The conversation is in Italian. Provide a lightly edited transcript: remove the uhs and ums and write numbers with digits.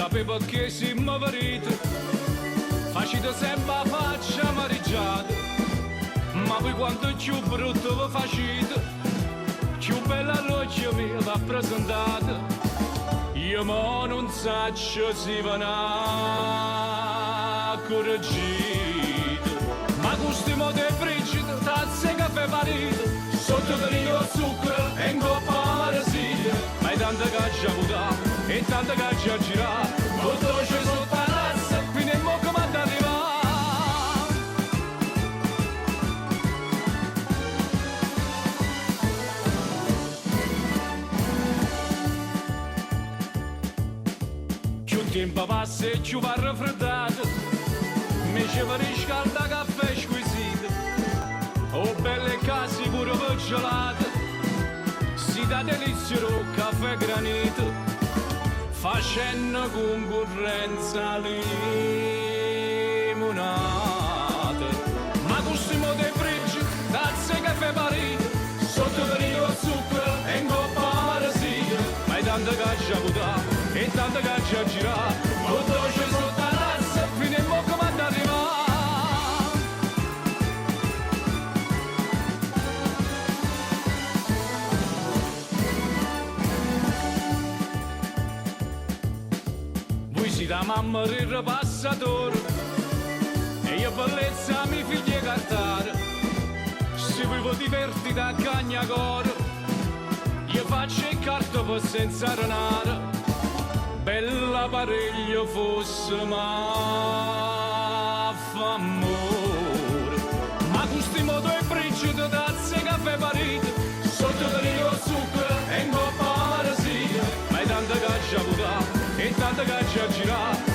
sapevo che siamo marito, facito sempre la faccia amareggiata, ma poi quando più brutto lo facito, più bella roccia mi va presentata. Io mo non saccio si va a correggito, ma questo modo è frigido, tazze caffè marito, sotto del zucchero e in coppa marasiglia, ma è tanta caccia puta e tanta caccia girare, molto c'è sotto la razza, fino a mo' come arriva. Più tempo passa e più va raffreddato, mi ci va riscalda caffè squisito, oh belle case pure per gelato, si dà delizio caffè granito, facendo concorrenza limonata. Ma questo modo è frigio, tazze caffè parito, sotto per lo zucchero e in coppa marasiglia, ma è tanta caccia puta e tanta caccia girare, molto c'è sotto la razza, fino a mo' come arriva. Voi siete la mamma del ripassatore e io bellezza mi figlia cantare, se vivo divertito da cagnacore, io faccio il carto per senza renare. Bella pareglio fosse ma fa amore, ma questo modo è frigido, tazze caffè parito, sotto per lo zucchero e in coppa marasiglia, ma è tanta caccia puta e tanta caccia girare,